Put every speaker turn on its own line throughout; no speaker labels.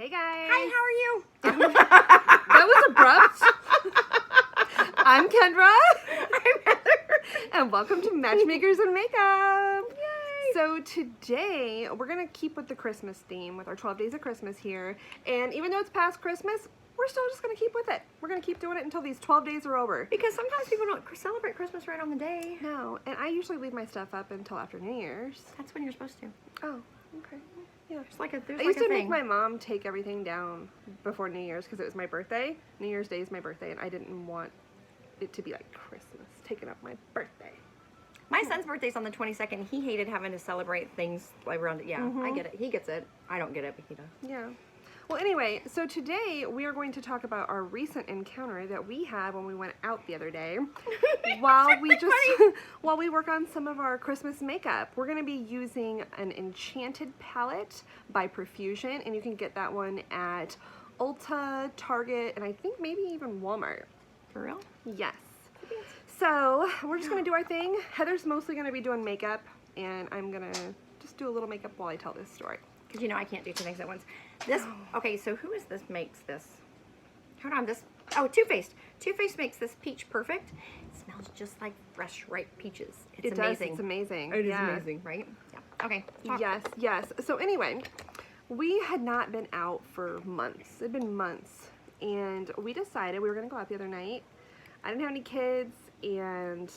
Hey guys.
Hi, how are you?
That was abrupt. I'm Kendra.
I'm Heather.
And welcome to Matchmakers and Makeup.
Yay.
So today we're going to keep with the Christmas theme with our 12 days of Christmas here. And even though it's past Christmas, we're still just going to keep with it. We're going to keep doing it until these 12 days are over.
Because sometimes people don't celebrate Christmas right on the day.
No, and I usually leave my stuff up until after New Year's.
That's when you're supposed to.
Oh, okay. Yeah.
There's
I used to make my mom take everything down before New Year's because it was my birthday. New Year's Day is my birthday, and I didn't want it to be like Christmas, taking up my birthday.
My son's birthday's on the 22nd. He hated having to celebrate things around it. Yeah, I get it. He gets it. I don't get it, but he does.
Yeah. Well, anyway, so today we are going to talk about our recent encounter that we had when we went out the other day. While we work on some of our Christmas makeup, we're going to be using an Enchanted palette by Profusion, and you can get that one at Ulta, Target, and I think maybe even Walmart.
For real?
Yes. So we're just going to do our thing. Heather's mostly going to be doing makeup, and I'm going to just do a little makeup while I tell this story.
Because you know I can't do two things at once. Okay, so who is this makes this? Hold on, Too Faced. Too Faced makes this peach perfect. It smells just like fresh, ripe peaches. It's amazing.
It's amazing.
It is amazing, right? Yeah. Okay. Talk.
Yes. So anyway, we had not been out for months. It had been months. And we decided we were going to go out the other night. I didn't have any kids, and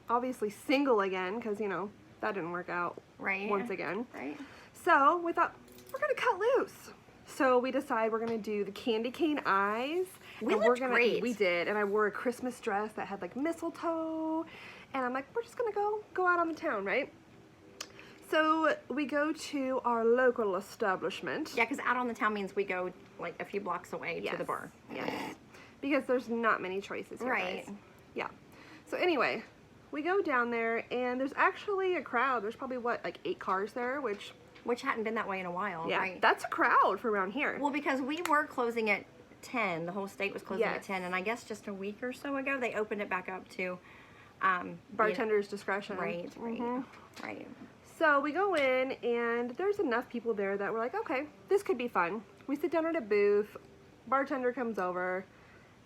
obviously single again, because, you know, that didn't work out once again.
Right.
So we thought, we're going to cut loose. So we decided we're going to do the candy cane eyes.
We looked great.
We did. And I wore a Christmas dress that had like mistletoe. And I'm like, we're just going to go out on the town, right? So we go to our local establishment.
Yeah, because out on the town means we go like a few blocks away to the bar.
Yes. Because there's not many choices here,
right.
guys. Yeah. So anyway, we go down there, and there's actually a crowd. There's probably, what, like 8 cars there, which
hadn't been that way in a while, right?
That's a crowd for around here.
Well, because we were closing at 10. The whole state was closing at 10, and I guess just a week or so ago, they opened it back up to
bartender's discretion.
Right. Right.
So we go in, and there's enough people there that we're like, okay, this could be fun. We sit down at a booth, bartender comes over,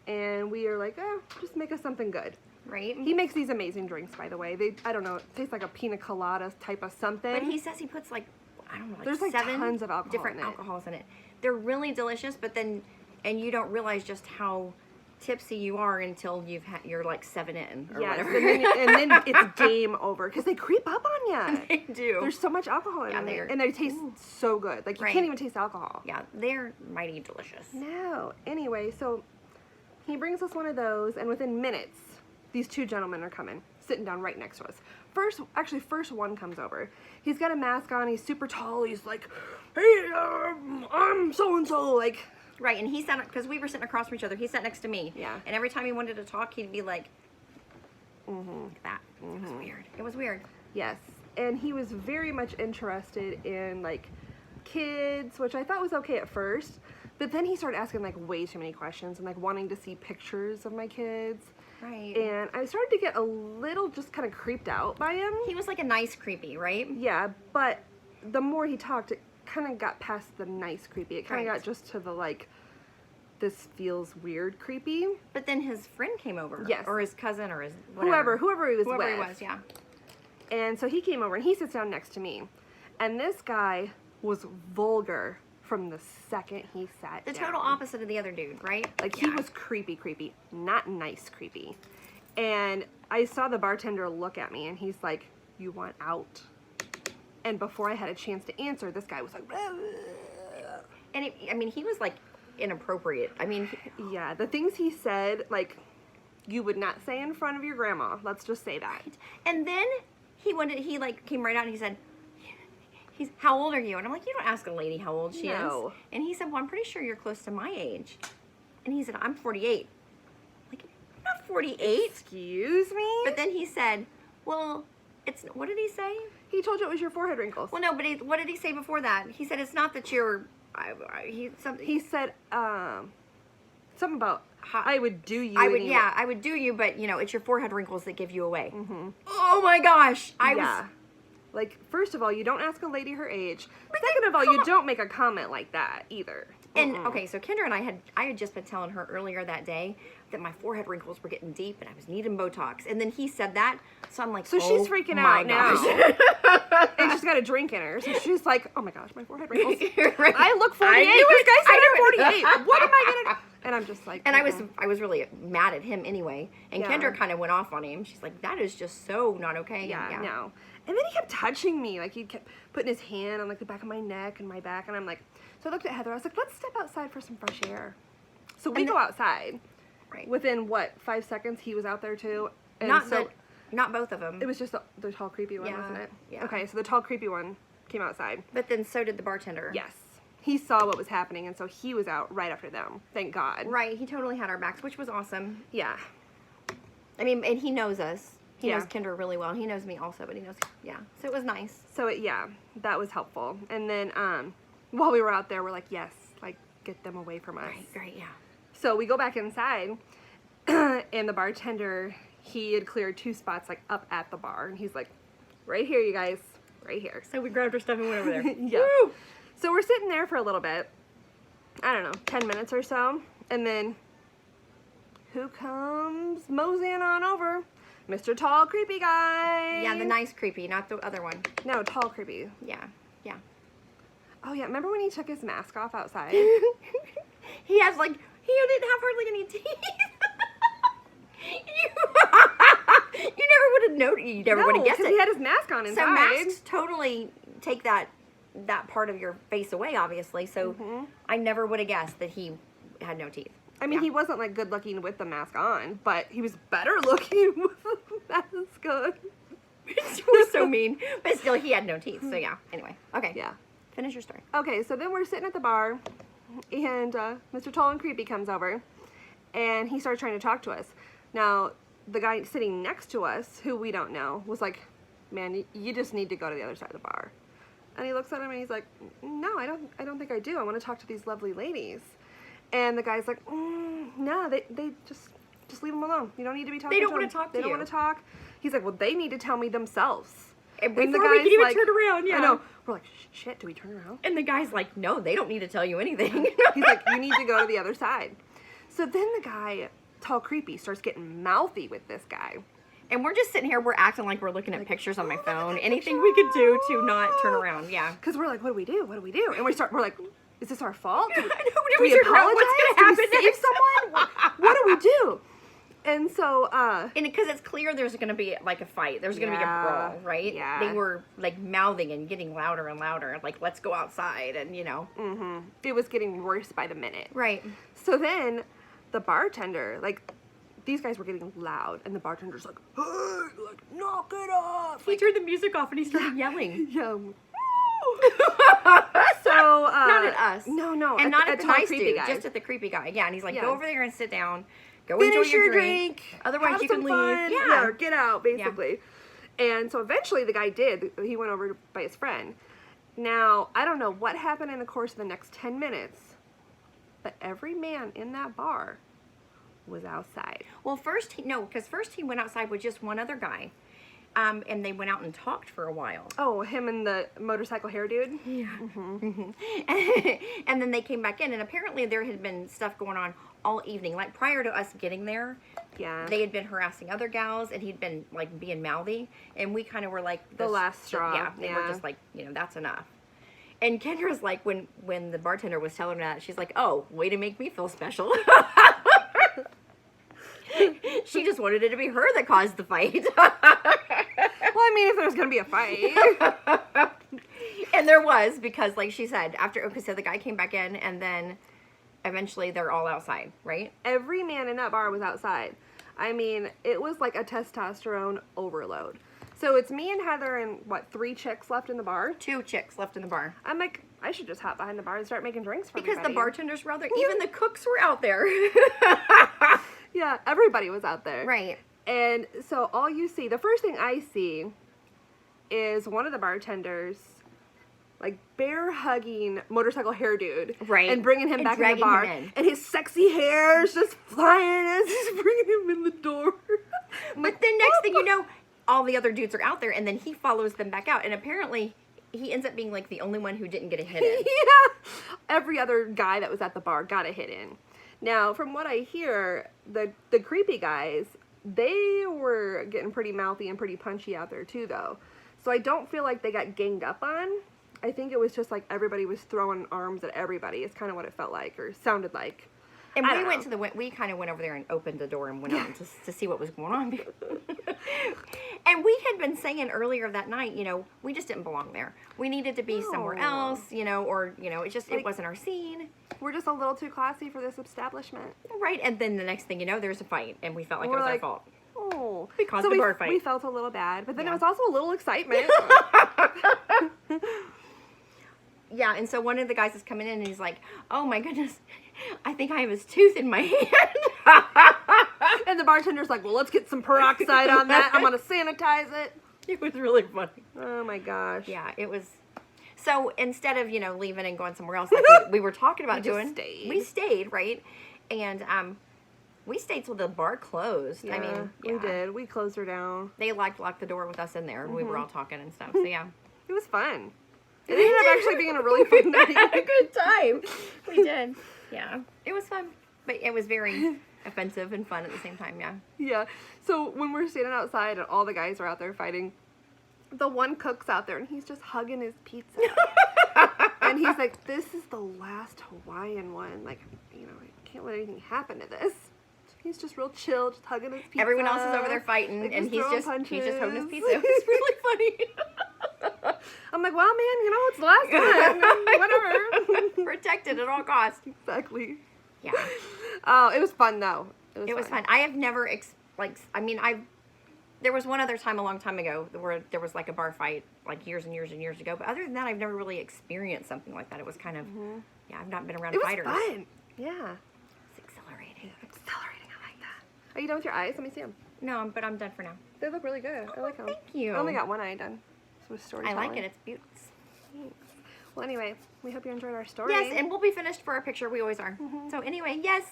and we are like, just make us something good.
Right.
He makes these amazing drinks, by the way. I don't know, it tastes like a pina colada type of something.
But he says he puts like, I don't know,
there's like
7
tons of alcohol
different alcohols in it. They're really delicious, but then, and you don't realize just how tipsy you are until you're like 7 in or whatever.
And then it's game over because they creep up on you.
They do.
There's so much alcohol in there, and they taste so good. Like you can't even taste alcohol.
Yeah, they're mighty delicious.
No. Anyway, so he brings us one of those, and within minutes, these 2 gentlemen are coming, sitting down right next to us. First one comes over. He's got a mask on. He's super tall. He's like, hey, I'm so and so, like.
Right, and he sat, because we were sitting across from each other, he sat next to me.
Yeah.
And every time he wanted to talk, he'd be like that. It was weird. It was weird.
Yes. And he was very much interested in, like, kids, which I thought was okay at first. But then he started asking, like, way too many questions and, like, wanting to see pictures of my kids.
Right.
And I started to get a little just kind of creeped out by him.
He was, like, a nice creepy, right?
Yeah, but the more he talked, it kind of got past the nice creepy. It kind of got just to the, like, this feels weird creepy.
But then his friend came over.
Yes.
Or his cousin or his whatever.
Whoever he was with.
Whoever he was, yeah.
And so he came over and he sits down next to me. And this guy was vulgar from the second he sat down.
The total opposite of the other dude, right?
Like, he was creepy, not nice creepy. And I saw the bartender look at me, and he's like, you want out? And before I had a chance to answer, this guy was like,
and I mean, he was like inappropriate. I mean,
yeah, the things he said, like, you would not say in front of your grandma. Let's just say that.
And then he like came right out and he said, how old are you? And I'm like, you don't ask a lady how old she is. And he said, well, I'm pretty sure you're close to my age. And he said, I'm 48. Like, I'm not 48.
Excuse me?
But then he said, well, what did he say?
He told you it was your forehead wrinkles.
Well, no, but what did he say before that? He said, it's not that you're,
he said, something about, I would do you
anyway. Yeah, I would do you, but, you know, it's your forehead wrinkles that give you away. Oh, my gosh.
Like, first of all, you don't ask a lady her age. Second of all, you don't make a comment like that either.
And okay, so Kendra and I had just been telling her earlier that day that my forehead wrinkles were getting deep and I was needing Botox. And then he said that, so I'm like,
so she's freaking out now. And she's got a drink in her, so she's like, oh my gosh, my forehead wrinkles.
Right.
I look 48. This guy said I'm 48. What am I gonna do? And I'm just like,
and I was really mad at him anyway. And Kendra kind of went off on him. She's like, that is just so not okay.
Yeah, no. And then he kept touching me, like he kept putting his hand on like the back of my neck and my back, and I'm like, so I looked at Heather. I was like, let's step outside for some fresh air. So we go outside.
Right.
Within what, 5 seconds, he was out there too. And
not both of them.
It was just the tall, creepy one, wasn't it?
Yeah.
Okay, so the tall, creepy one came outside.
But then so did the bartender.
Yes. He saw what was happening, and so he was out right after them. Thank God.
Right. He totally had our backs, which was awesome.
Yeah.
I mean, and he knows us. He
Yeah.
knows Kendra really well. He knows me also, but he knows, So it was nice.
So, that was helpful. And then while we were out there, we're like, yes, like, get them away from us.
Right, yeah.
So we go back inside, and the bartender, he had cleared 2 spots, like, up at the bar. And he's like, right here, you guys, right here.
So we grabbed our stuff and went over there.
Yeah.
Woo!
So we're sitting there for a little bit. I don't know, 10 minutes or so. And then, who comes moseying on over? Mr. Tall, creepy guy.
Yeah, the nice creepy, not the other one.
No, tall, creepy.
Yeah.
Oh, yeah, remember when he took his mask off outside?
He has like, he didn't have hardly any teeth. You never would have noticed. You never would have guessed it.
He had his mask on inside.
So masks totally take that part of your face away, obviously. So I never would have guessed that he had no teeth.
I mean, he wasn't like good looking with the mask on, but he was better looking with the mask on.
We're so mean, but still, he had no teeth. So yeah. Anyway, okay.
Yeah.
Finish your story.
Okay, so then we're sitting at the bar, and Mr. Tall and Creepy comes over, and he starts trying to talk to us. Now, the guy sitting next to us, who we don't know, was like, man, you just need to go to the other side of the bar. And he looks at him and he's like, no, I don't think I do. I want to talk to these lovely ladies. And the guy's like, no, they just leave them alone. You don't need to be talking to them.
They don't want to talk to you.
They don't want to talk. He's like, well, they need to tell me themselves.
And before we could even turn around,
I know. We're like, shit, do we turn around?
And the guy's like, no, they don't need to tell you anything.
He's like, you need to go to the other side. So then the guy, Tall Creepy, starts getting mouthy with this guy.
And we're just sitting here, we're acting like we're looking at pictures on my phone. Anything we could do to not turn around, yeah.
Because we're like, what do we do? What do we do? And we're like, is this our fault?
I know,
do we apologize?
What's going to happen
do we save someone? What do we do? And so,
and because it's clear there's going to be like a fight, there's going to be a brawl, right?
Yeah.
They were like mouthing and getting louder and louder, like let's go outside, and you know.
It was getting worse by the minute.
Right.
So then, the bartender, like, these guys were getting loud, and the bartender's like, hey, like, knock it off.
He turned the music off and he started yelling.
Yeah. So,
not at us.
No.
And not at the nice
creepy
dude,
guy.
just at the creepy guy. Yeah, and he's like, go over there and sit down. Go
Finish
enjoy your
drink.
Otherwise,
have
you can
some
leave.
Fun.
Yeah.
Get out, basically. Yeah. And so eventually the guy did. He went over by his friend. Now, I don't know what happened in the course of the next 10 minutes, but every man in that bar was outside.
Well, first he went outside with just one other guy. And they went out and talked for a while.
Oh, him and the motorcycle hair dude?
Yeah. And then they came back in, and apparently there had been stuff going on all evening. Like, prior to us getting there, they had been harassing other gals, and he'd been, like, being mouthy. And we kind of were like...
The last straw.
Yeah, they were just like, you know, that's enough. And Kendra's like, when the bartender was telling her that, she's like, oh, way to make me feel special. She just wanted it to be her that caused the fight.
Well, I mean, if there's going to be a fight.
And there was, because like she said, so the guy came back in, and then eventually they're all outside, right?
Every man in that bar was outside. I mean, it was like a testosterone overload. So it's me and Heather and, 3 chicks left in the bar?
2 chicks left in the bar.
I'm like, I should just hop behind the bar and start making drinks for
because
everybody.
The bartenders were out there. Even the cooks were out there.
Yeah, everybody was out there.
Right.
And so all you see, the first thing I see is one of the bartenders, like, bear hugging motorcycle hair dude.
Right.
And bringing him back in the bar. And his sexy hair is just flying as he's bringing him in the door.
But then next thing you know, all the other dudes are out there, and then he follows them back out, and apparently he ends up being like the only one who didn't get a hit in.
Yeah. Every other guy that was at the bar got a hit in. Now, from what I hear, the creepy guys, they were getting pretty mouthy and pretty punchy out there too, though. So I don't feel like they got ganged up on. I think it was just like everybody was throwing arms at everybody. It's kind of what it felt like or sounded like.
And we kind of went over there and opened the door and went out to see what was going on. And we had been saying earlier that night, you know, we just didn't belong there. We needed to be somewhere else, you know, or, you know, it wasn't our scene.
We're just a little too classy for this establishment.
Right, and then the next thing you know, there's a fight, and we felt like it was our fault.
Oh.
We caused the bar fight.
We felt a little bad, but then it was also a little excitement.
Yeah, and so one of the guys is coming in, and he's like, oh my goodness, I think I have his tooth in my hand.
And the bartender's like, well, let's get some peroxide on that. I'm going to sanitize it.
It was really funny.
Oh my gosh.
Yeah, it was. So instead of, you know, leaving and going somewhere else like we were talking about doing, we stayed, right? And we stayed till the bar closed.
Yeah,
I mean,
we did. We closed her down.
They locked the door with us in there. We were all talking and stuff. So yeah.
It was fun. It ended up actually being a really fun night.
We had a good time. We did. Yeah. It was fun. But it was very offensive and fun at the same time, yeah.
Yeah. So when we're standing outside and all the guys are out there fighting, the one cook's out there and he's just hugging his pizza. And he's like, this is the last Hawaiian one. Like, you know, I can't let anything happen to this. He's just real chill, just hugging his pizza.
Everyone else is over there fighting,
like,
and he's just holding his pizza.
It's really funny. I'm like, well, man, you know, it's the last one. Whatever.
Protected at all costs.
Exactly.
Yeah.
Oh, it was fun, though.
It was fun. I have never, there was one other time a long time ago where there was like a bar fight, like years and years and years ago. But other than that, I've never really experienced something like that. It was kind of, I've not been around fighters.
It was fun. Yeah.
It's exhilarating.
Exhilarating. I like that. Are you done with your eyes? Let me see them.
No, but I'm done for now.
They look really good. I like them.
Thank you.
I only got one eye done. So it's storytelling.
I like it. It's beautiful.
Thanks. Well, anyway, we hope you enjoyed our story.
Yes, and we'll be finished for our picture. We always are. So anyway, yes.